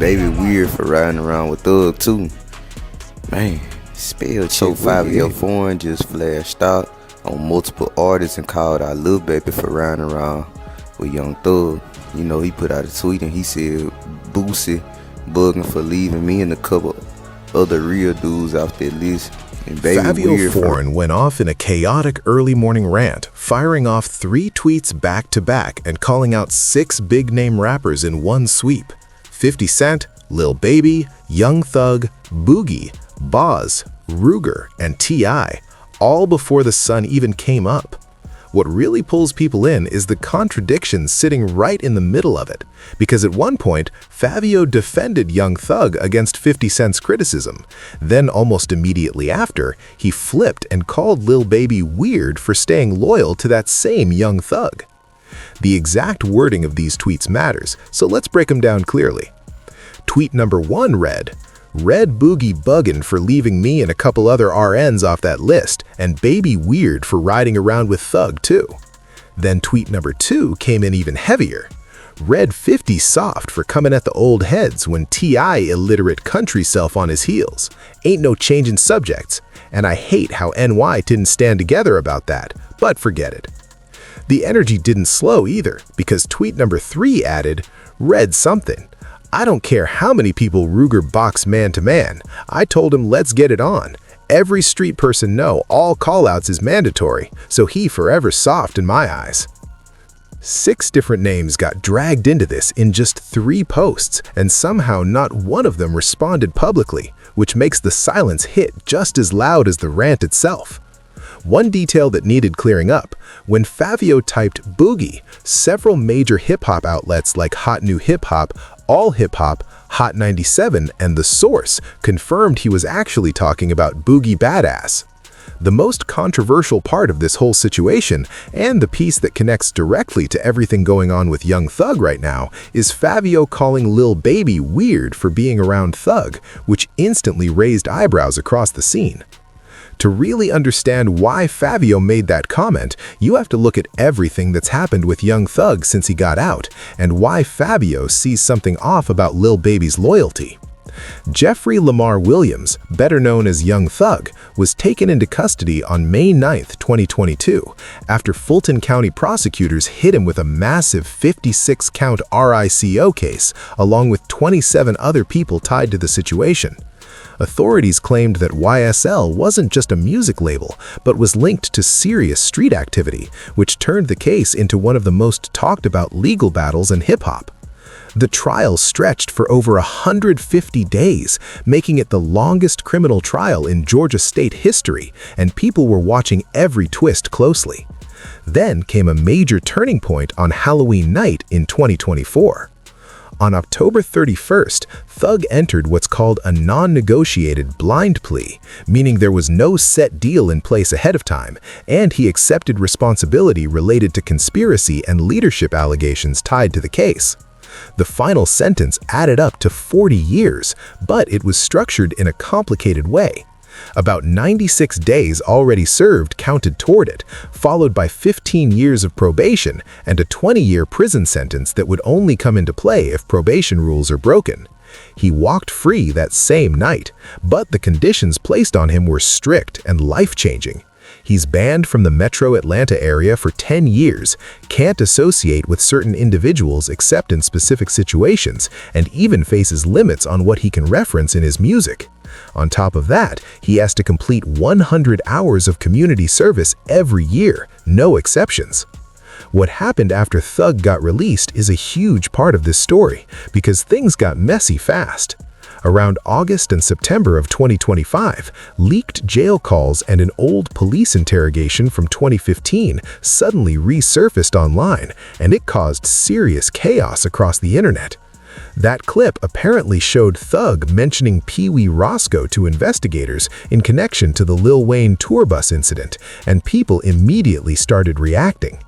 Baby weird for riding around with Thug too. Man, spell check. So Fivio Foreign just flashed out on multiple artists and called out Lil Baby for riding around with Young Thug. You know, he put out a tweet and he said, Boosie bugging for leaving me and a couple other real dudes off that list. And Baby Fivio Foreign went off in a chaotic early morning rant, firing off 3 tweets back to back and calling out 6 big-name rappers in one sweep: 50 Cent, Lil Baby, Young Thug, Boogie, Boz, Ruger, and T.I., all before the sun even came up. What really pulls people in is the contradiction sitting right in the middle of it, because at one point, Fivio defended Young Thug against 50 Cent's criticism. Then almost immediately after, he flipped and called Lil Baby weird for staying loyal to that same Young Thug. The exact wording of these tweets matters, so let's break them down clearly. Tweet number 1 read, "Red Boogie buggin' for leaving me and a couple other RNs off that list, and Baby weird for riding around with Thug too." Then tweet number 2 came in even heavier. "Red 50 soft for coming at the old heads when T.I. illiterate country self on his heels. Ain't no changing subjects, and I hate how NY didn't stand together about that, but forget it." The energy didn't slow either, because tweet number 3 added, "Red something. I don't care how many people Ruger box man to man. I told him let's get it on. Every street person know all callouts is mandatory, so he forever soft in my eyes." 6 different names got dragged into this in just 3 posts, and somehow not one of them responded publicly, which makes the silence hit just as loud as the rant itself. One detail that needed clearing up: when Fivio typed Boogie, several major hip-hop outlets like Hot New Hip Hop, All Hip Hop, Hot 97, and The Source confirmed he was actually talking about Boogie Badass. The most controversial part of this whole situation, and the piece that connects directly to everything going on with Young Thug right now, is Fivio calling Lil Baby weird for being around Thug, which instantly raised eyebrows across the scene. To really understand why Fivio made that comment, you have to look at everything that's happened with Young Thug since he got out, and why Fivio sees something off about Lil Baby's loyalty. Jeffrey Lamar Williams, better known as Young Thug, was taken into custody on May 9, 2022, after Fulton County prosecutors hit him with a massive 56-count RICO case, along with 27 other people tied to the situation. Authorities claimed that YSL wasn't just a music label, but was linked to serious street activity, which turned the case into one of the most talked about legal battles in hip-hop. The trial stretched for over 150 days, making it the longest criminal trial in Georgia state history, and people were watching every twist closely. Then came a major turning point on Halloween night in 2024. On October 31st, Thug entered what's called a non-negotiated blind plea, meaning there was no set deal in place ahead of time, and he accepted responsibility related to conspiracy and leadership allegations tied to the case. The final sentence added up to 40 years, but it was structured in a complicated way. About 96 days already served counted toward it, followed by 15 years of probation and a 20-year prison sentence that would only come into play if probation rules are broken. He walked free that same night, but the conditions placed on him were strict and life-changing. He's banned from the metro Atlanta area for 10 years, can't associate with certain individuals except in specific situations, and even faces limits on what he can reference in his music. On top of that, he has to complete 100 hours of community service every year, no exceptions. What happened after Thug got released is a huge part of this story, because things got messy fast. Around August and September of 2025, leaked jail calls and an old police interrogation from 2015 suddenly resurfaced online, and it caused serious chaos across the internet. That clip apparently showed Thug mentioning Pee Wee Roscoe to investigators in connection to the Lil Wayne tour bus incident, and people immediately started reacting.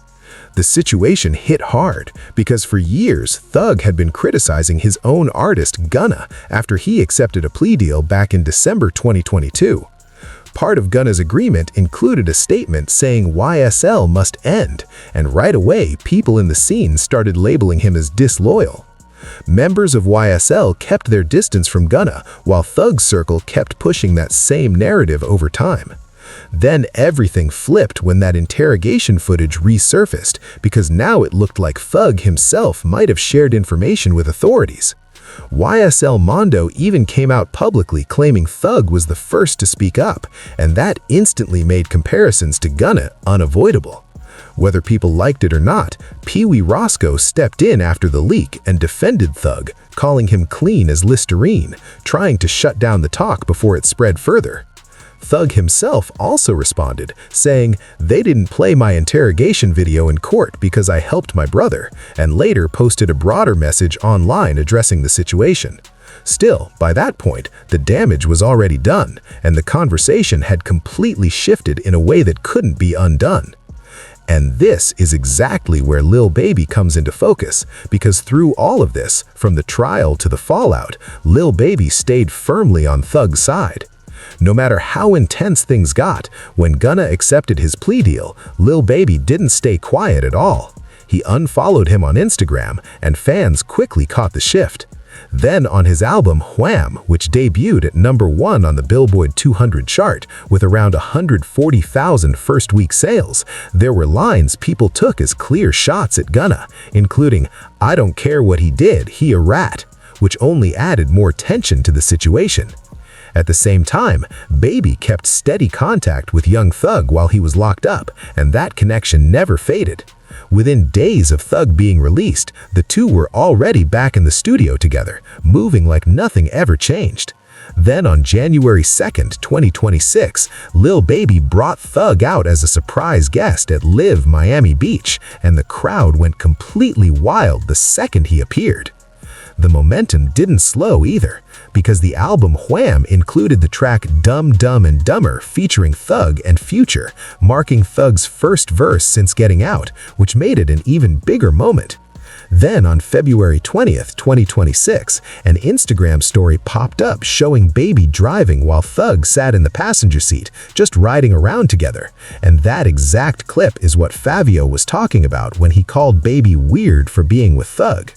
The situation hit hard because for years Thug had been criticizing his own artist Gunna after he accepted a plea deal back in December 2022. Part of Gunna's agreement included a statement saying YSL must end, and right away people in the scene started labeling him as disloyal. Members of YSL kept their distance from Gunna, while Thug's circle kept pushing that same narrative over time. Then everything flipped when that interrogation footage resurfaced, because now it looked like Thug himself might have shared information with authorities. YSL Mondo even came out publicly claiming Thug was the first to speak up, and that instantly made comparisons to Gunna unavoidable. Whether people liked it or not, Pee Wee Roscoe stepped in after the leak and defended Thug, calling him clean as Listerine, trying to shut down the talk before it spread further. Thug himself also responded, saying, "They didn't play my interrogation video in court because I helped my brother," and later posted a broader message online addressing the situation. Still, by that point, the damage was already done, and the conversation had completely shifted in a way that couldn't be undone. And this is exactly where Lil Baby comes into focus, because through all of this, from the trial to the fallout, Lil Baby stayed firmly on Thug's side. No matter how intense things got, when Gunna accepted his plea deal, Lil Baby didn't stay quiet at all. He unfollowed him on Instagram, and fans quickly caught the shift. Then on his album Wham, which debuted at #1 on the Billboard 200 chart with around 140,000 first-week sales, there were lines people took as clear shots at Gunna, including, "I don't care what he did, he a rat," which only added more tension to the situation. At the same time, Baby kept steady contact with Young Thug while he was locked up, and that connection never faded. Within days of Thug being released, the two were already back in the studio together, moving like nothing ever changed. Then on January 2nd, 2026, Lil Baby brought Thug out as a surprise guest at Live Miami Beach, and the crowd went completely wild the second he appeared. The momentum didn't slow either, because the album Wham included the track Dumb Dumb and Dumber featuring Thug and Future, marking Thug's first verse since getting out, which made it an even bigger moment. Then on February 20th, 2026, an Instagram story popped up showing Baby driving while Thug sat in the passenger seat, just riding around together. And that exact clip is what Fivio was talking about when he called Baby weird for being with Thug.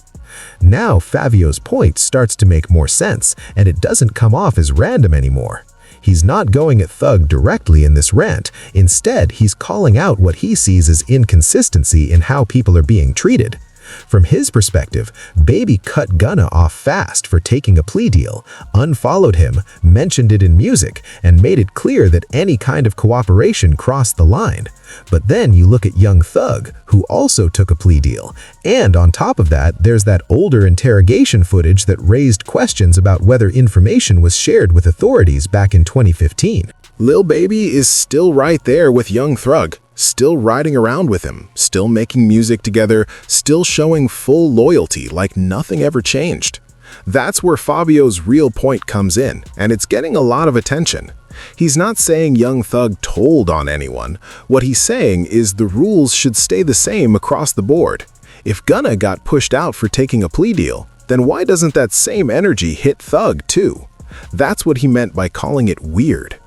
Now Fivio's point starts to make more sense, and it doesn't come off as random anymore. He's not going at Thug directly in this rant. Instead, he's calling out what he sees as inconsistency in how people are being treated. From his perspective, Baby cut Gunna off fast for taking a plea deal, unfollowed him, mentioned it in music, and made it clear that any kind of cooperation crossed the line. But then you look at Young Thug, who also took a plea deal, and on top of that, there's that older interrogation footage that raised questions about whether information was shared with authorities back in 2015. Lil Baby is still right there with Young Thug, still riding around with him, still making music together, still showing full loyalty like nothing ever changed. That's where Fivio's real point comes in, and it's getting a lot of attention. He's not saying Young Thug told on anyone. What he's saying is the rules should stay the same across the board. If Gunna got pushed out for taking a plea deal, then why doesn't that same energy hit Thug too? That's what he meant by calling it weird.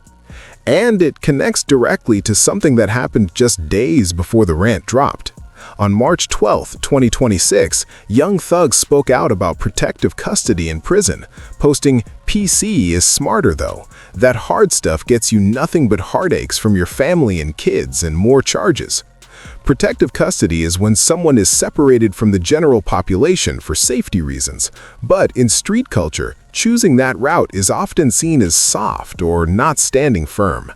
And it connects directly to something that happened just days before the rant dropped. On March 12, 2026, Young Thug spoke out about protective custody in prison, posting, "PC is smarter though. That hard stuff gets you nothing but heartaches from your family and kids and more charges." Protective custody is when someone is separated from the general population for safety reasons. But in street culture, choosing that route is often seen as soft or not standing firm.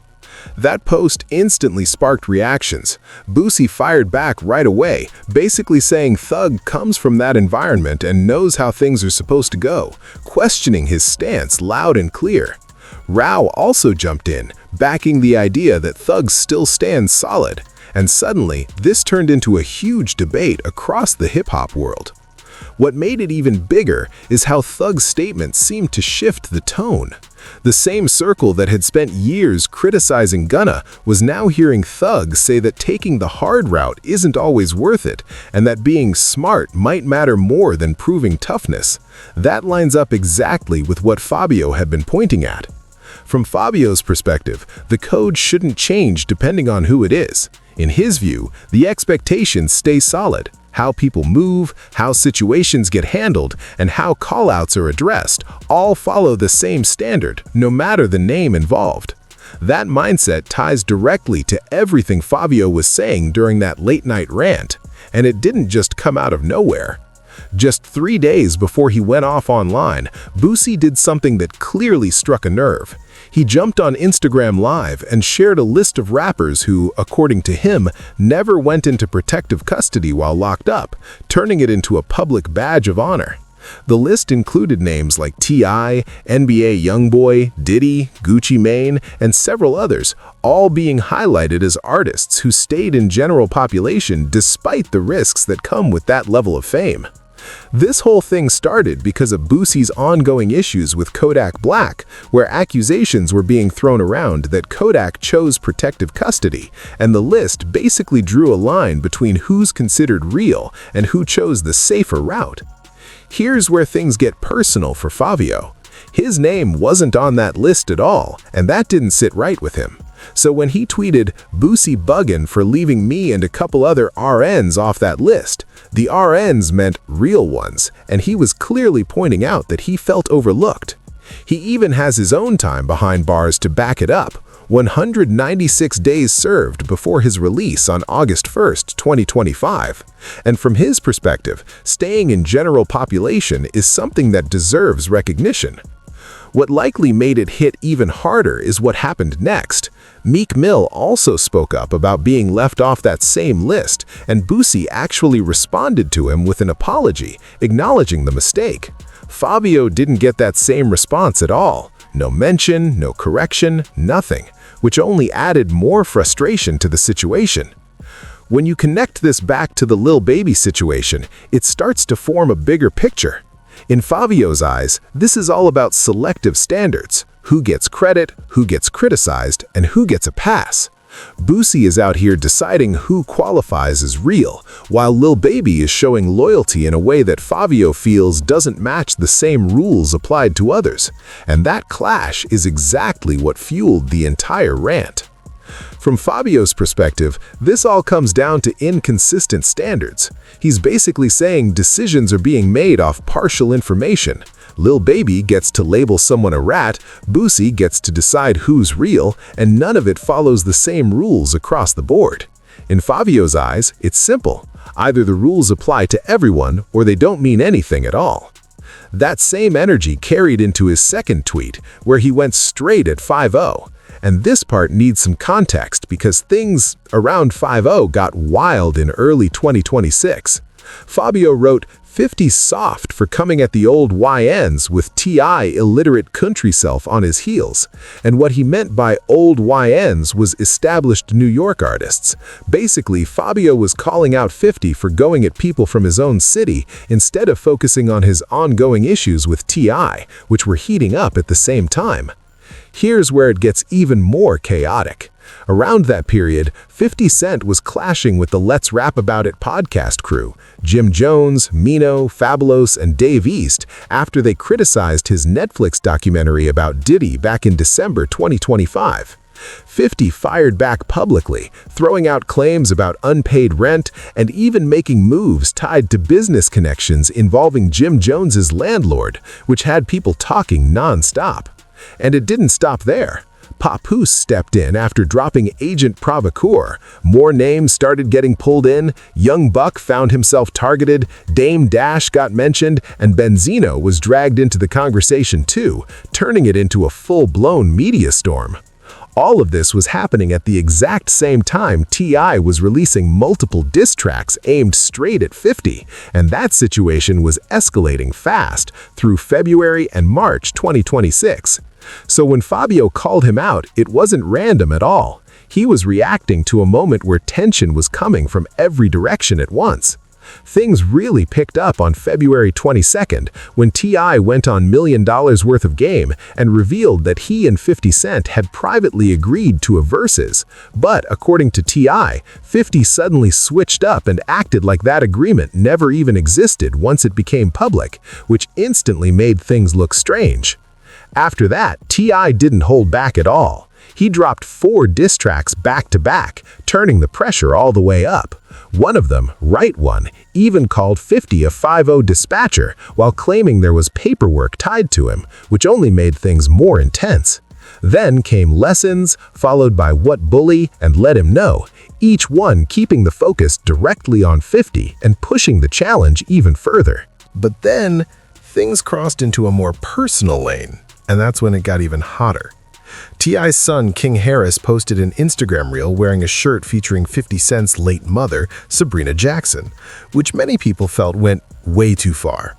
That post instantly sparked reactions. Boosie fired back right away, basically saying Thug comes from that environment and knows how things are supposed to go, questioning his stance loud and clear. Rao also jumped in, backing the idea that Thug still stands solid. And suddenly, this turned into a huge debate across the hip-hop world. What made it even bigger is how Thug's statement seemed to shift the tone. The same circle that had spent years criticizing Gunna was now hearing Thug say that taking the hard route isn't always worth it, and that being smart might matter more than proving toughness. That lines up exactly with what Fivio had been pointing at. From Fivio's perspective, the code shouldn't change depending on who it is. In his view, the expectations stay solid. how people move, how situations get handled, and how callouts are addressed all follow the same standard, no matter the name involved. That mindset ties directly to everything Fivio was saying during that late-night rant, and it didn't just come out of nowhere. Just 3 days before he went off online, Boosie did something that clearly struck a nerve. He jumped on Instagram Live and shared a list of rappers who, according to him, never went into protective custody while locked up, turning it into a public badge of honor. The list included names like T.I., NBA Youngboy, Diddy, Gucci Mane, and several others, all being highlighted as artists who stayed in general population despite the risks that come with that level of fame. This whole thing started because of Boosie's ongoing issues with Kodak Black, where accusations were being thrown around that Kodak chose protective custody, and the list basically drew a line between who's considered real and who chose the safer route. Here's where things get personal for Fivio. His name wasn't on that list at all, and that didn't sit right with him. So when he tweeted, "Boosie buggin' for leaving me and a couple other RNs off that list," the RNs meant real ones, and he was clearly pointing out that he felt overlooked. He even has his own time behind bars to back it up, 196 days served before his release on August 1st, 2025. And from his perspective, staying in general population is something that deserves recognition. What likely made it hit even harder is what happened next. Meek Mill also spoke up about being left off that same list, and Boosie actually responded to him with an apology, acknowledging the mistake. Fivio didn't get that same response at all. No mention, no correction, nothing, which only added more frustration to the situation. When you connect this back to the Lil Baby situation, it starts to form a bigger picture. In Fivio's eyes, this is all about selective standards: who gets credit, who gets criticized, and who gets a pass. Boosie is out here deciding who qualifies as real, while Lil Baby is showing loyalty in a way that Fivio feels doesn't match the same rules applied to others. And that clash is exactly what fueled the entire rant. From Fivio's perspective, this all comes down to inconsistent standards. He's basically saying decisions are being made off partial information. Lil Baby gets to label someone a rat, Boosie gets to decide who's real, and none of it follows the same rules across the board. In Fivio's eyes, it's simple. Either the rules apply to everyone or they don't mean anything at all. That same energy carried into his second tweet, where he went straight at 5-0. And this part needs some context because things around 5-0 got wild in early 2026. Fivio wrote, "50 soft for coming at the old YNs with T.I. illiterate country self on his heels." And what he meant by old YNs was established New York artists. Basically, Fivio was calling out 50 for going at people from his own city instead of focusing on his ongoing issues with T.I., which were heating up at the same time. Here's where it gets even more chaotic. Around that period, 50 Cent was clashing with the Let's Rap About It podcast crew, Jim Jones, Mino, Fabulous, and Dave East, after they criticized his Netflix documentary about Diddy back in December 2025. 50 fired back publicly, throwing out claims about unpaid rent and even making moves tied to business connections involving Jim Jones's landlord, which had people talking non-stop. And it didn't stop there. Papoose stepped in after dropping Agent Provocateur. More names started getting pulled in, Young Buck found himself targeted, Dame Dash got mentioned, and Benzino was dragged into the conversation too, turning it into a full-blown media storm. All of this was happening at the exact same time T.I. was releasing multiple diss tracks aimed straight at 50, and that situation was escalating fast through February and March 2026. So when Fivio called him out, it wasn't random at all. He was reacting to a moment where tension was coming from every direction at once. Things really picked up on February 22nd when T.I. went on $1 million worth of game and revealed that he and 50 Cent had privately agreed to a versus. But according to T.I., 50 suddenly switched up and acted like that agreement never even existed once it became public, which instantly made things look strange. After that, T.I. didn't hold back at all. He dropped 4 diss tracks back to back, turning the pressure all the way up. One of them, Right One, even called 50 a 5-0 dispatcher while claiming there was paperwork tied to him, which only made things more intense. Then came Lessons, followed by What Bully and Let Him Know, each one keeping the focus directly on 50 and pushing the challenge even further. But then, things crossed into a more personal lane, and that's when it got even hotter. T.I.'s son, King Harris, posted an Instagram reel wearing a shirt featuring 50 Cent's late mother, Sabrina Jackson, which many people felt went way too far.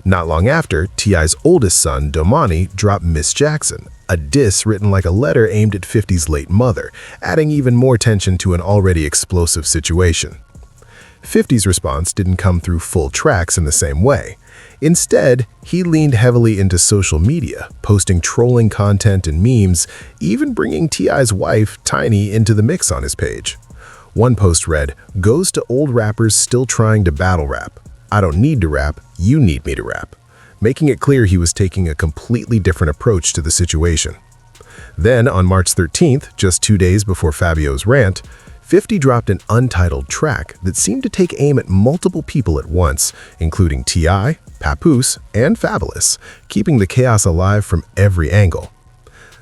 Not long after, T.I.'s oldest son, Domani, dropped Miss Jackson, a diss written like a letter aimed at 50's late mother, adding even more tension to an already explosive situation. 50's response didn't come through full tracks in the same way. Instead, he leaned heavily into social media, posting trolling content and memes, even bringing T.I.'s wife, Tiny, into the mix on his page. One post read, "Goes to old rappers still trying to battle rap. I don't need to rap, you need me to rap," making it clear he was taking a completely different approach to the situation. Then, on March 13th, just 2 days before Fivio's rant, 50 dropped an untitled track that seemed to take aim at multiple people at once, including T.I., Papoose, and Fabulous, keeping the chaos alive from every angle.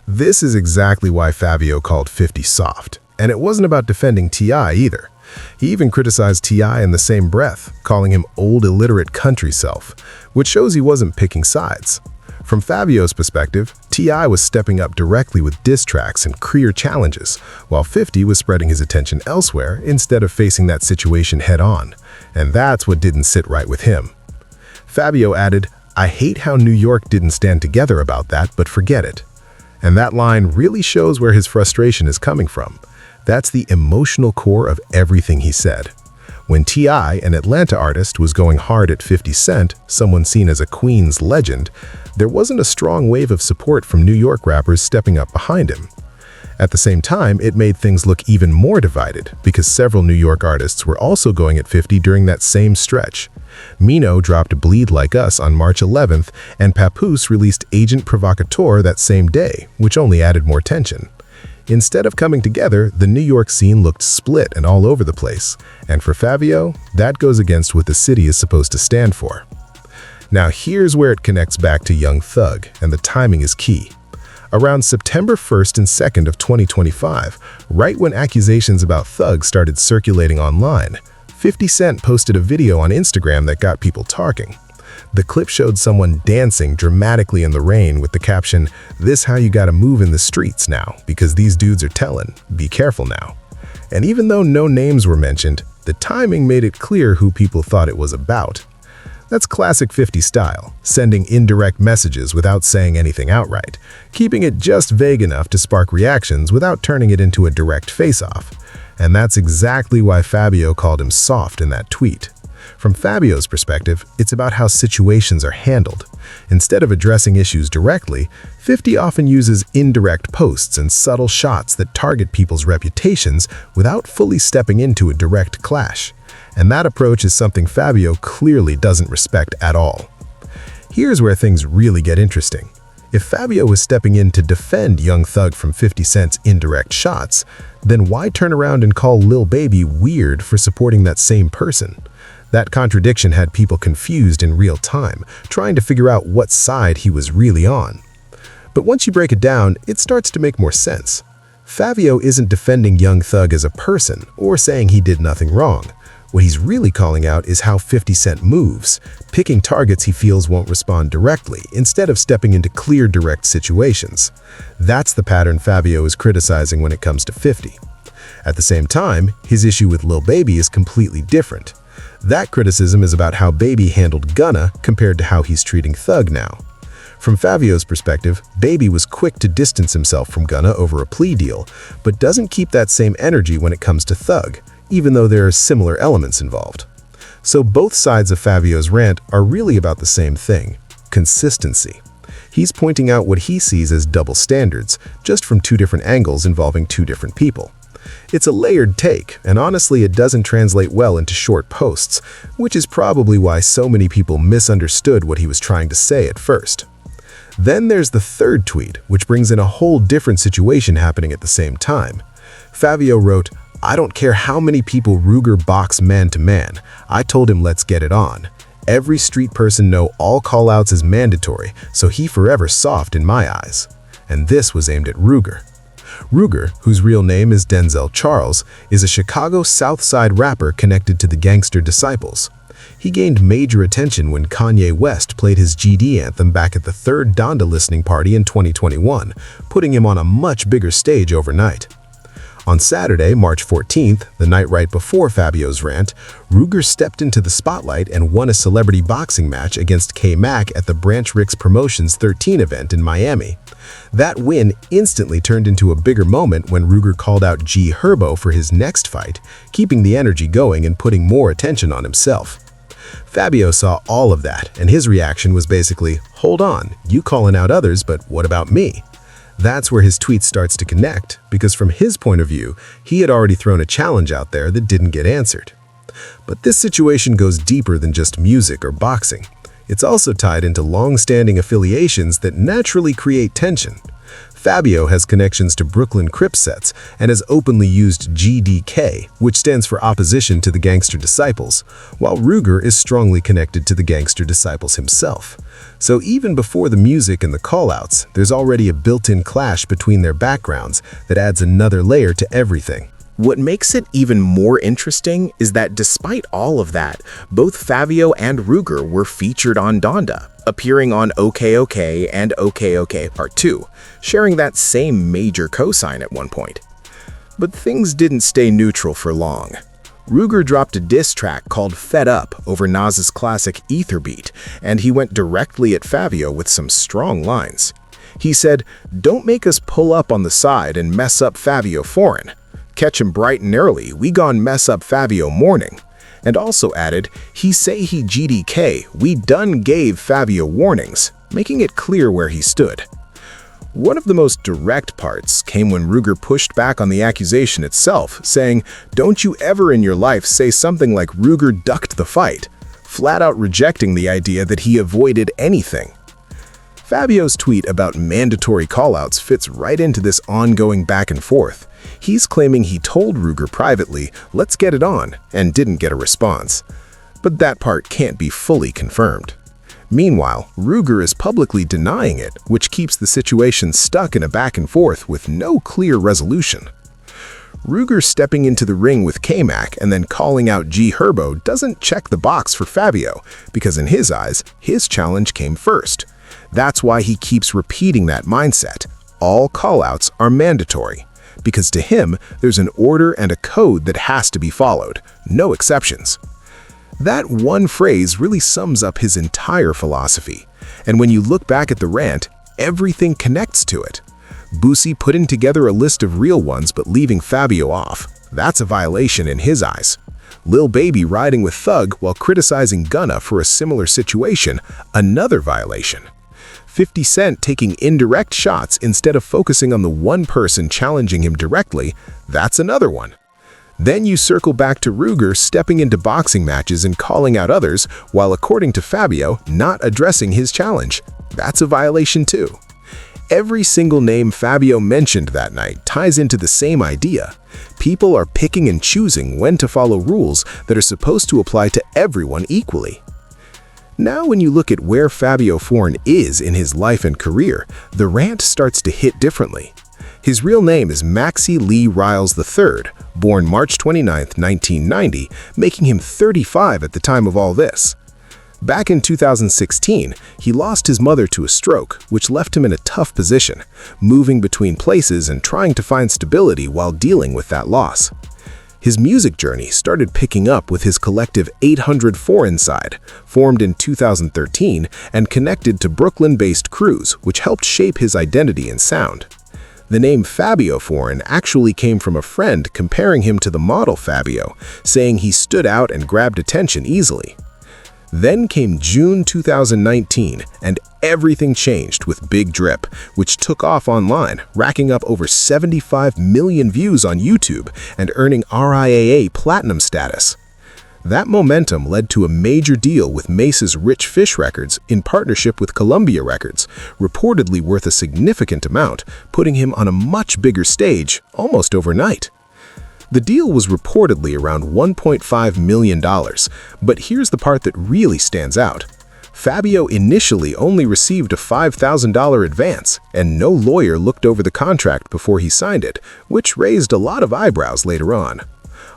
This is exactly why Fivio called 50 soft, and it wasn't about defending T.I. either. He even criticized T.I. in the same breath, calling him old illiterate country self, which shows he wasn't picking sides. From Fivio's perspective, T.I. was stepping up directly with diss tracks and career challenges, while 50 was spreading his attention elsewhere instead of facing that situation head-on, and that's what didn't sit right with him. Fivio added, "I hate how New York didn't stand together about that, but forget it." And that line really shows where his frustration is coming from. That's the emotional core of everything he said. When T.I., an Atlanta artist, was going hard at 50 Cent, someone seen as a Queens legend, there wasn't a strong wave of support from New York rappers stepping up behind him. At the same time, it made things look even more divided because several New York artists were also going at 50 during that same stretch. Mino dropped Bleed Like Us on March 11th, and Papoose released Agent Provocateur that same day, which only added more tension. Instead of coming together, the New York scene looked split and all over the place, and for Fivio, that goes against what the city is supposed to stand for. Now here's where it connects back to Young Thug, and the timing is key. Around September 1st and 2nd of 2025, right when accusations about Thug started circulating online, 50 Cent posted a video on Instagram that got people talking. The clip showed someone dancing dramatically in the rain with the caption, "This how you gotta move in the streets now, because these dudes are telling, be careful now." And even though no names were mentioned, the timing made it clear who people thought it was about. That's classic 50 style, sending indirect messages without saying anything outright, keeping it just vague enough to spark reactions without turning it into a direct face-off. And that's exactly why Fivio called him soft in that tweet. From Fabio's perspective, it's about how situations are handled. Instead of addressing issues directly, 50 often uses indirect posts and subtle shots that target people's reputations without fully stepping into a direct clash. And that approach is something Fivio clearly doesn't respect at all. Here's where things really get interesting. If Fivio was stepping in to defend Young Thug from 50 Cent's indirect shots, then why turn around and call Lil Baby weird for supporting that same person? That contradiction had people confused in real time, trying to figure out what side he was really on. But once you break it down, it starts to make more sense. Fivio isn't defending Young Thug as a person or saying he did nothing wrong. What he's really calling out is how 50 Cent moves, picking targets he feels won't respond directly instead of stepping into clear direct situations. That's the pattern Fivio is criticizing when it comes to 50. At the same time, his issue with Lil Baby is completely different. That criticism is about how Baby handled Gunna compared to how he's treating Thug now. From Fivio's perspective, Baby was quick to distance himself from Gunna over a plea deal, but doesn't keep that same energy when it comes to Thug, even though there are similar elements involved. So both sides of Fivio's rant are really about the same thing: consistency. He's pointing out what he sees as double standards, just from two different angles involving two different people. It's a layered take, and honestly it doesn't translate well into short posts, which is probably why so many people misunderstood what he was trying to say at first. Then there's the third tweet, which brings in a whole different situation happening at the same time. Fivio wrote, "I don't care how many people Ruger box man to man. I told him let's get it on. Every street person know all callouts is mandatory, so he forever soft in my eyes." And this was aimed at Ruger. Ruger, whose real name is Denzel Charles, is a Chicago South Side rapper connected to the Gangster Disciples. He gained major attention when Kanye West played his GD anthem back at the third Donda listening party in 2021, putting him on a much bigger stage overnight. On Saturday, March 14th, the night right before Fivio's rant, Ruger stepped into the spotlight and won a celebrity boxing match against K-Mac at the Branch Rick's Promotions 13 event in Miami. That win instantly turned into a bigger moment when Ruger called out G Herbo for his next fight, keeping the energy going and putting more attention on himself. Fivio saw all of that, and his reaction was basically, "Hold on, you calling out others, but what about me?" That's where his tweet starts to connect, because from his point of view, he had already thrown a challenge out there that didn't get answered. But this situation goes deeper than just music or boxing. It's also tied into long-standing affiliations that naturally create tension. Fivio has connections to Brooklyn Crip sets and has openly used GDK, which stands for Opposition to the Gangster Disciples, while Ruger is strongly connected to the Gangster Disciples himself. So even before the music and the callouts, there's already a built-in clash between their backgrounds that adds another layer to everything. What makes it even more interesting is that despite all of that, both Fivio and Ruger were featured on Donda, appearing on OK OK and OK OK Part 2, sharing that same major cosign at one point. But things didn't stay neutral for long. Ruger dropped a diss track called Fed Up over Nas's classic Ether beat, and he went directly at Fivio with some strong lines. He said, "Don't make us pull up on the side and mess up Fivio Foreign. Catch him bright and early, we gon' mess up Fivio morning." And also added, "He say he GDK, we done gave Fivio warnings," making it clear where he stood. One of the most direct parts came when Ruger pushed back on the accusation itself, saying, "Don't you ever in your life say something like Ruger ducked the fight," flat out rejecting the idea that he avoided anything. Fivio's tweet about mandatory callouts fits right into this ongoing back and forth. He's claiming he told Ruger privately, "Let's get it on," and didn't get a response. But that part can't be fully confirmed. Meanwhile, Ruger is publicly denying it, which keeps the situation stuck in a back and forth with no clear resolution. Ruger stepping into the ring with K-Mac and then calling out G Herbo doesn't check the box for Fivio, because in his eyes, his challenge came first. That's why he keeps repeating that mindset. All callouts are mandatory. Because to him, there's an order and a code that has to be followed, no exceptions. That one phrase really sums up his entire philosophy. And when you look back at the rant, everything connects to it. Boosie putting together a list of real ones but leaving Fivio off. That's a violation in his eyes. Lil Baby riding with Thug while criticizing Gunna for a similar situation, another violation. 50 Cent taking indirect shots instead of focusing on the one person challenging him directly, that's another one. Then you circle back to Ruger stepping into boxing matches and calling out others, while according to Fivio, not addressing his challenge. That's a violation too. Every single name Fivio mentioned that night ties into the same idea. People are picking and choosing when to follow rules that are supposed to apply to everyone equally. Now when you look at where Fivio Foreign is in his life and career, the rant starts to hit differently. His real name is Maxie Lee Riles III, born March 29, 1990, making him 35 at the time of all this. Back in 2016, he lost his mother to a stroke, which left him in a tough position, moving between places and trying to find stability while dealing with that loss. His music journey started picking up with his collective 800 Foreign Side, formed in 2013 and connected to Brooklyn-based crews, which helped shape his identity and sound. The name Fivio Foreign actually came from a friend comparing him to the model Fivio, saying he stood out and grabbed attention easily. Then came June 2019, and everything changed with Big Drip, which took off online, racking up over 75 million views on YouTube and earning RIAA Platinum status. That momentum led to a major deal with Mace's Rich Fish Records in partnership with Columbia Records, reportedly worth a significant amount, putting him on a much bigger stage almost overnight. The deal was reportedly around $1.5 million, but here's the part that really stands out. Fivio initially only received a $5,000 advance, and no lawyer looked over the contract before he signed it, which raised a lot of eyebrows later on.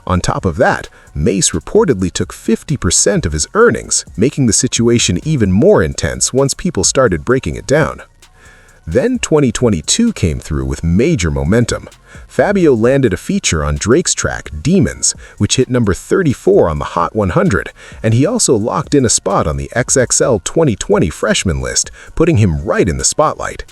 On top of that, Mace reportedly took 50% of his earnings, making the situation even more intense once people started breaking it down. Then 2022 came through with major momentum. Fivio landed a feature on Drake's track, Demons, which hit number 34 on the Hot 100, and he also locked in a spot on the XXL 2020 freshman list, putting him right in the spotlight.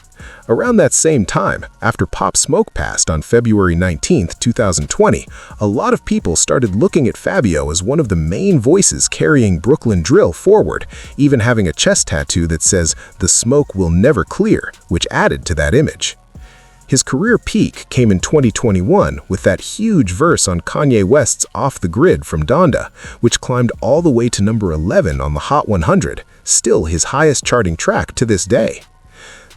Around that same time, after Pop Smoke passed on February 19, 2020, a lot of people started looking at Fivio as one of the main voices carrying Brooklyn drill forward, even having a chest tattoo that says, "The smoke will never clear," which added to that image. His career peak came in 2021 with that huge verse on Kanye West's Off the Grid from Donda, which climbed all the way to number 11 on the Hot 100, still his highest charting track to this day.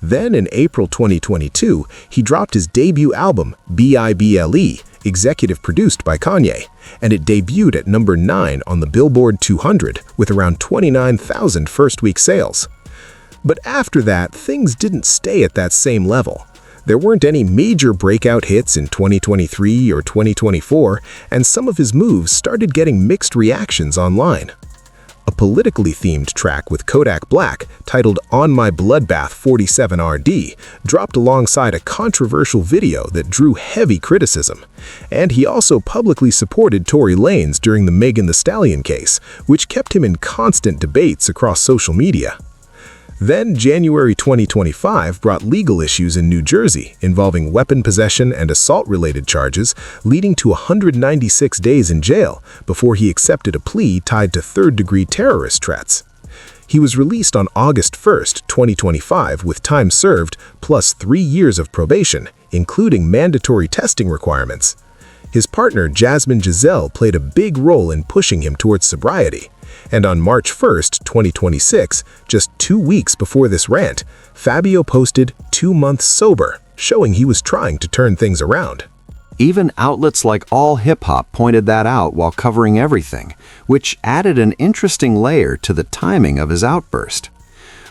Then in April 2022, he dropped his debut album, Bible, executive produced by Kanye, and it debuted at number 9 on the Billboard 200 with around 29,000 first-week sales. But after that, things didn't stay at that same level. There weren't any major breakout hits in 2023 or 2024, and some of his moves started getting mixed reactions online. A politically themed track with Kodak Black, titled On My Bloodbath 47RD, dropped alongside a controversial video that drew heavy criticism. And he also publicly supported Tory Lanez during the Megan Thee Stallion case, which kept him in constant debates across social media. Then January 2025 brought legal issues in New Jersey involving weapon possession and assault-related charges, leading to 196 days in jail before he accepted a plea tied to third-degree terrorist threats. He was released on August 1, 2025 with time served plus 3 years of probation, including mandatory testing requirements. His partner Jasmine Giselle played a big role in pushing him towards sobriety. And on March 1, 2026, just 2 weeks before this rant, Fivio posted 2 months sober, showing he was trying to turn things around. Even outlets like All Hip Hop pointed that out while covering everything, which added an interesting layer to the timing of his outburst.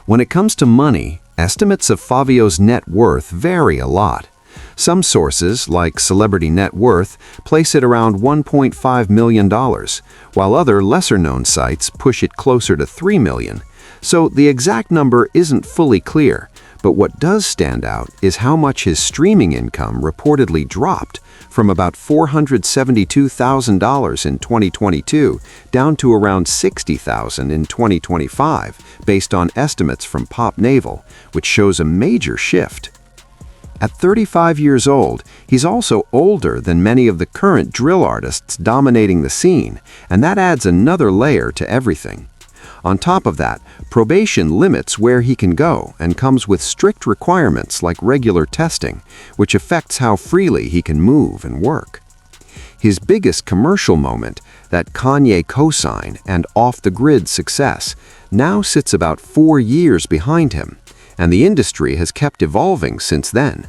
When it comes to money, estimates of Fivio's net worth vary a lot. Some sources, like Celebrity Net Worth, place it around $1.5 million, while other lesser-known sites push it closer to $3 million. So the exact number isn't fully clear, but what does stand out is how much his streaming income reportedly dropped from about $472,000 in 2022 down to around $60,000 in 2025, based on estimates from Pop Naval, which shows a major shift. At 35 years old, he's also older than many of the current drill artists dominating the scene, and that adds another layer to everything. On top of that, probation limits where he can go and comes with strict requirements like regular testing, which affects how freely he can move and work. His biggest commercial moment, that Kanye cosign and off-the-grid success, now sits about 4 years behind him, and the industry has kept evolving since then.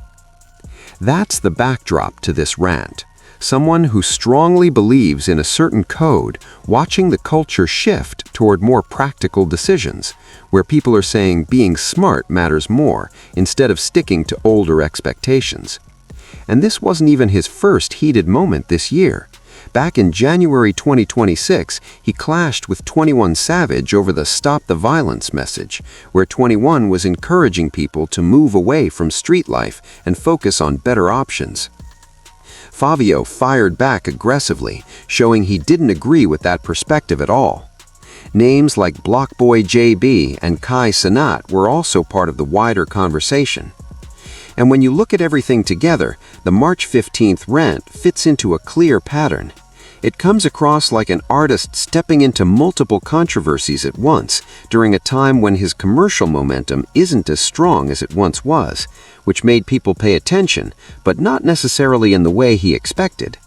That's the backdrop to this rant. Someone who strongly believes in a certain code, watching the culture shift toward more practical decisions, where people are saying being smart matters more instead of sticking to older expectations. And this wasn't even his first heated moment this year. Back in January 2026, he clashed with 21 Savage over the Stop the Violence message, where 21 was encouraging people to move away from street life and focus on better options. Fivio fired back aggressively, showing he didn't agree with that perspective at all. Names like Blockboy JB and Kai Cenat were also part of the wider conversation. And when you look at everything together, the March 15th rant fits into a clear pattern. It comes across like an artist stepping into multiple controversies at once during a time when his commercial momentum isn't as strong as it once was, which made people pay attention, but not necessarily in the way he expected.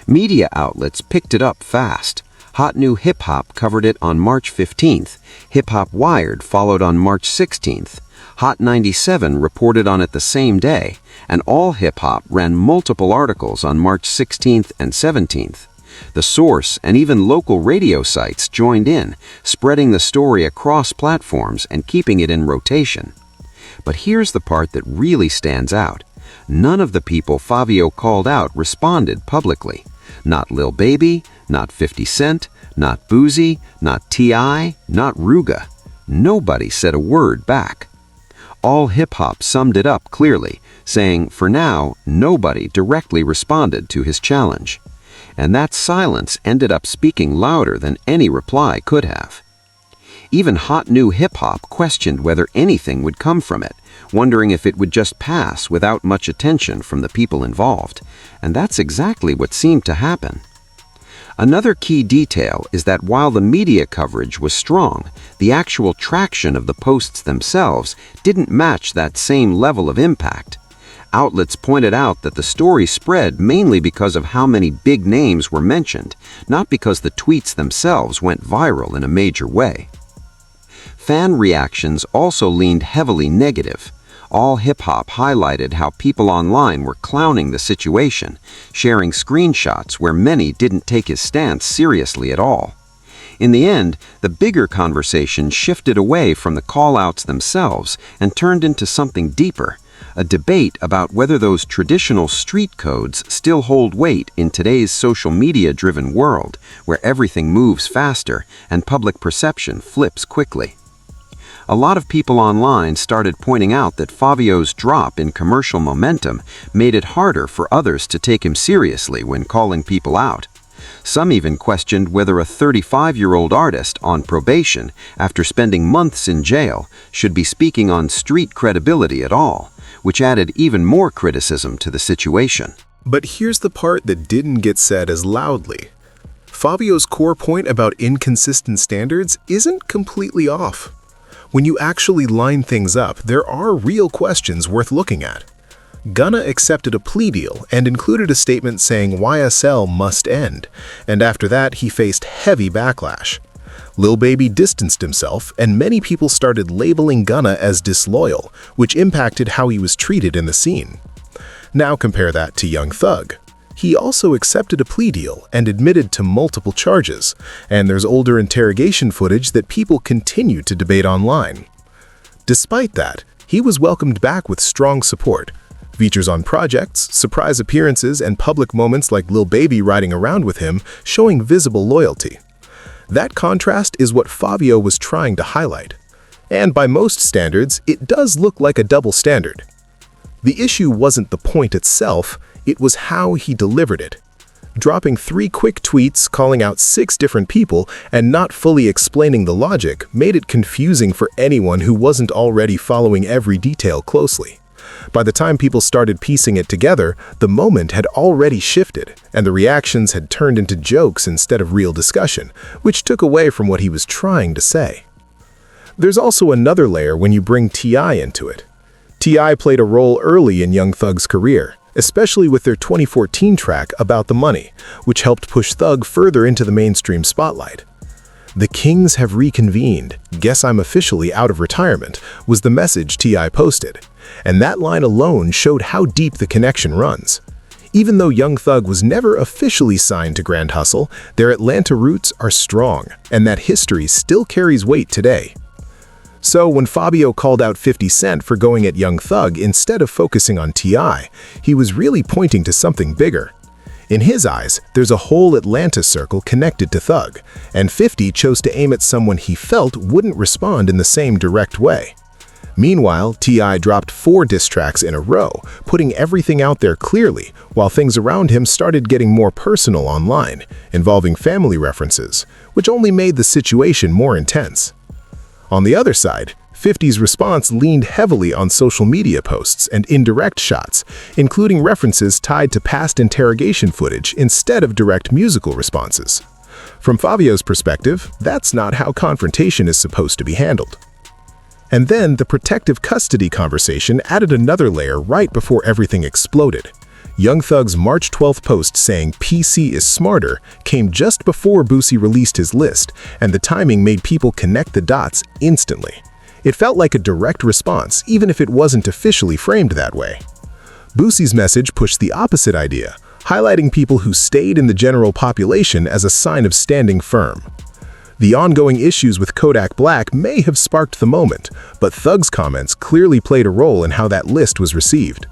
Media outlets picked it up fast, Hot New Hip Hop covered it on March 15th. Hip Hop Wired followed on March 16th. Hot 97 reported on it the same day, and All Hip Hop ran multiple articles on March 16th and 17th. The Source and even local radio sites joined in, spreading the story across platforms and keeping it in rotation. But here's the part that really stands out. None of the people Fivio called out responded publicly. Not Lil Baby, not 50 Cent, not Boozy, not T.I., not Ruga. Nobody said a word back. All Hip Hop summed it up clearly, saying, for now, nobody directly responded to his challenge. And that silence ended up speaking louder than any reply could have. Even Hot New Hip Hop questioned whether anything would come from it, wondering if it would just pass without much attention from the people involved. And that's exactly what seemed to happen. Another key detail is that while the media coverage was strong, the actual traction of the posts themselves didn't match that same level of impact. Outlets pointed out that the story spread mainly because of how many big names were mentioned, not because the tweets themselves went viral in a major way. Fan reactions also leaned heavily negative. All Hip Hop highlighted how people online were clowning the situation, sharing screenshots where many didn't take his stance seriously at all. In the end, the bigger conversation shifted away from the call-outs themselves and turned into something deeper, a debate about whether those traditional street codes still hold weight in today's social media-driven world, where everything moves faster and public perception flips quickly. A lot of people online started pointing out that Fivio's drop in commercial momentum made it harder for others to take him seriously when calling people out. Some even questioned whether a 35-year-old artist on probation after spending months in jail should be speaking on street credibility at all, which added even more criticism to the situation. But here's the part that didn't get said as loudly. Fivio's core point about inconsistent standards isn't completely off. When you actually line things up, there are real questions worth looking at. Gunna accepted a plea deal and included a statement saying YSL must end, and after that he faced heavy backlash. Lil Baby distanced himself, and many people started labeling Gunna as disloyal, which impacted how he was treated in the scene. Now compare that to Young Thug. He also accepted a plea deal and admitted to multiple charges, and there's older interrogation footage that people continue to debate online. Despite that, he was welcomed back with strong support. Features on projects, surprise appearances, and public moments like Lil Baby riding around with him showing visible loyalty. That contrast is what Fivio was trying to highlight. And by most standards, it does look like a double standard. The issue wasn't the point itself, it was how he delivered it. Dropping 3 quick tweets calling out 6 different people and not fully explaining the logic made it confusing for anyone who wasn't already following every detail closely. By the time people started piecing it together, the moment had already shifted, and the reactions had turned into jokes instead of real discussion, which took away from what he was trying to say. There's also another layer when you bring T.I. into it. T.I. played a role early in Young Thug's career, especially with their 2014 track About the Money, which helped push Thug further into the mainstream spotlight. The Kings have reconvened, guess I'm officially out of retirement, was the message T.I. posted, and that line alone showed how deep the connection runs. Even though Young Thug was never officially signed to Grand Hustle, their Atlanta roots are strong, and that history still carries weight today. So when Fivio called out 50 Cent for going at Young Thug instead of focusing on T.I., he was really pointing to something bigger. In his eyes, there's a whole Atlanta circle connected to Thug, and 50 chose to aim at someone he felt wouldn't respond in the same direct way. Meanwhile, T.I. dropped 4 diss tracks in a row, putting everything out there clearly, while things around him started getting more personal online, involving family references, which only made the situation more intense. On the other side, 50's response leaned heavily on social media posts and indirect shots, including references tied to past interrogation footage instead of direct musical responses. From Fivio's perspective, that's not how confrontation is supposed to be handled. And then the protective custody conversation added another layer right before everything exploded. Young Thug's March 12th post saying PC is smarter came just before Boosie released his list, and the timing made people connect the dots instantly. It felt like a direct response, even if it wasn't officially framed that way. Boosie's message pushed the opposite idea, highlighting people who stayed in the general population as a sign of standing firm. The ongoing issues with Kodak Black may have sparked the moment, but Thug's comments clearly played a role in how that list was received.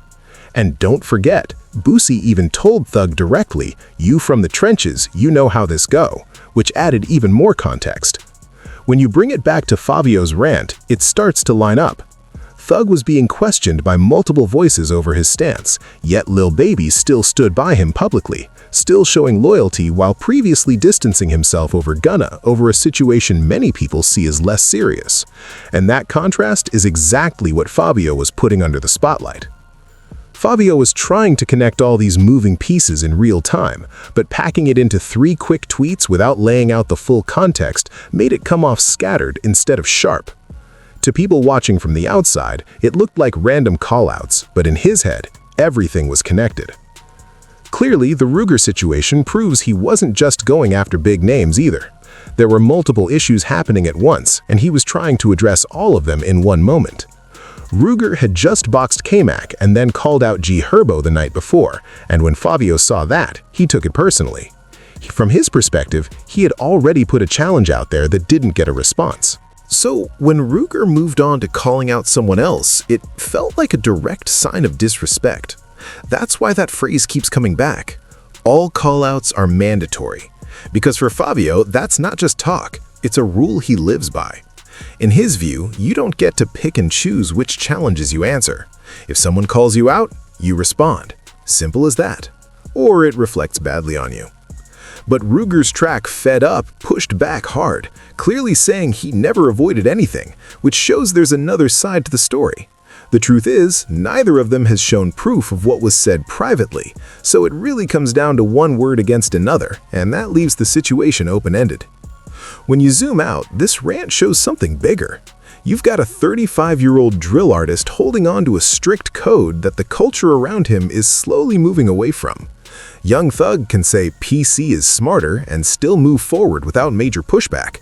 And don't forget, Boosie even told Thug directly, "You from the trenches, you know how this go," which added even more context. When you bring it back to Fivio's rant, it starts to line up. Thug was being questioned by multiple voices over his stance, yet Lil Baby still stood by him publicly, still showing loyalty while previously distancing himself over Gunna over a situation many people see as less serious. And that contrast is exactly what Fivio was putting under the spotlight. Fivio was trying to connect all these moving pieces in real time, but packing it into 3 quick tweets without laying out the full context made it come off scattered instead of sharp. To people watching from the outside, it looked like random callouts, but in his head, everything was connected. Clearly, the Ruger situation proves he wasn't just going after big names either. There were multiple issues happening at once, and he was trying to address all of them in one moment. Ruger had just boxed K-Mac and then called out G Herbo the night before, and when Fivio saw that, he took it personally. From his perspective, he had already put a challenge out there that didn't get a response. So when Ruger moved on to calling out someone else, it felt like a direct sign of disrespect. That's why that phrase keeps coming back. All callouts are mandatory. Because for Fivio, that's not just talk, it's a rule he lives by. In his view, you don't get to pick and choose which challenges you answer. If someone calls you out, you respond. Simple as that. Or it reflects badly on you. But Ruger's track Fed Up pushed back hard, clearly saying he never avoided anything, which shows there's another side to the story. The truth is, neither of them has shown proof of what was said privately, so it really comes down to one word against another, and that leaves the situation open-ended. When you zoom out, this rant shows something bigger. You've got a 35-year-old drill artist holding on to a strict code that the culture around him is slowly moving away from. Young Thug can say PC is smarter and still move forward without major pushback.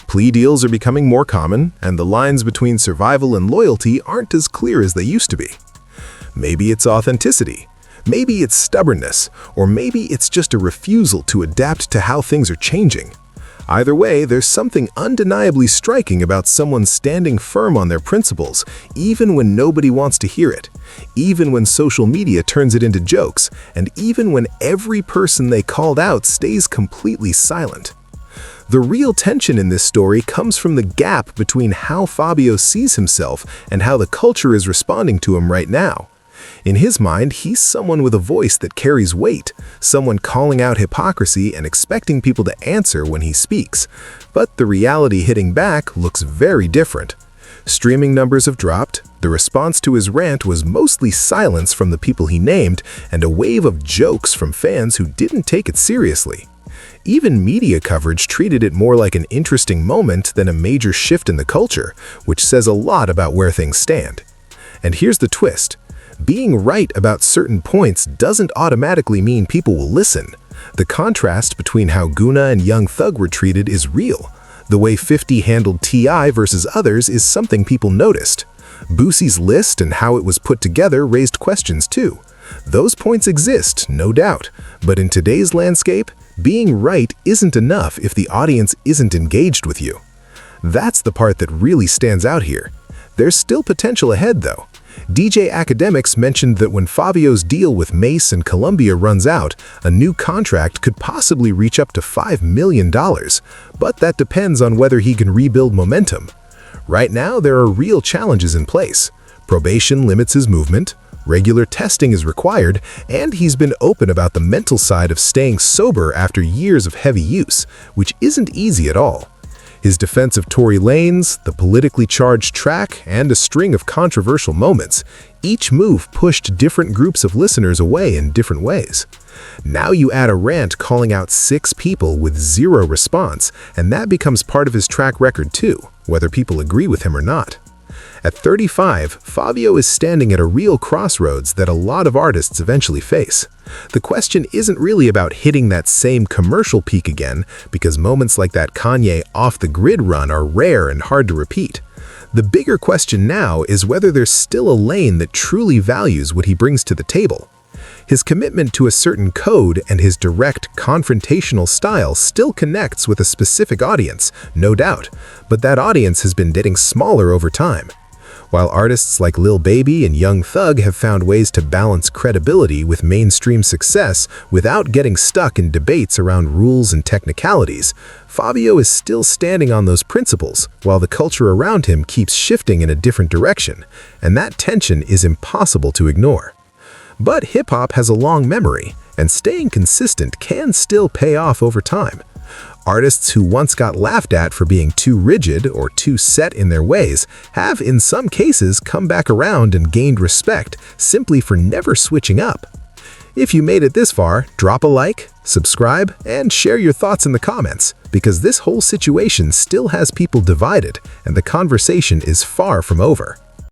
Plea deals are becoming more common, and the lines between survival and loyalty aren't as clear as they used to be. Maybe it's authenticity. Maybe it's stubbornness. Or maybe it's just a refusal to adapt to how things are changing. Either way, there's something undeniably striking about someone standing firm on their principles, even when nobody wants to hear it, even when social media turns it into jokes, and even when every person they called out stays completely silent. The real tension in this story comes from the gap between how Fivio sees himself and how the culture is responding to him right now. In his mind, he's someone with a voice that carries weight, someone calling out hypocrisy and expecting people to answer when he speaks. But the reality hitting back looks very different. Streaming numbers have dropped, the response to his rant was mostly silence from the people he named, and a wave of jokes from fans who didn't take it seriously. Even media coverage treated it more like an interesting moment than a major shift in the culture, which says a lot about where things stand. And here's the twist. Being right about certain points doesn't automatically mean people will listen. The contrast between how Gunna and Young Thug were treated is real. The way 50 handled T.I. versus others is something people noticed. Boosie's list and how it was put together raised questions too. Those points exist, no doubt, but in today's landscape, being right isn't enough if the audience isn't engaged with you. That's the part that really stands out here. There's still potential ahead though. DJ Academics mentioned that when Fivio's deal with Mace and Columbia runs out, a new contract could possibly reach up to $5 million, but that depends on whether he can rebuild momentum. Right now, there are real challenges in place. Probation limits his movement, regular testing is required, and he's been open about the mental side of staying sober after years of heavy use, which isn't easy at all. His defense of Tory Lanez, the politically charged track, and a string of controversial moments, each move pushed different groups of listeners away in different ways. Now you add a rant calling out 6 people with 0 response, and that becomes part of his track record too, whether people agree with him or not. At 35, Fivio is standing at a real crossroads that a lot of artists eventually face. The question isn't really about hitting that same commercial peak again, because moments like that Kanye off-the-grid run are rare and hard to repeat. The bigger question now is whether there's still a lane that truly values what he brings to the table. His commitment to a certain code and his direct, confrontational style still connects with a specific audience, no doubt, but that audience has been getting smaller over time. While artists like Lil Baby and Young Thug have found ways to balance credibility with mainstream success without getting stuck in debates around rules and technicalities, Fivio is still standing on those principles, while the culture around him keeps shifting in a different direction, and that tension is impossible to ignore. But hip-hop has a long memory, and staying consistent can still pay off over time. Artists who once got laughed at for being too rigid or too set in their ways have, in some cases, come back around and gained respect simply for never switching up. If you made it this far, drop a like, subscribe, and share your thoughts in the comments, because this whole situation still has people divided, and the conversation is far from over.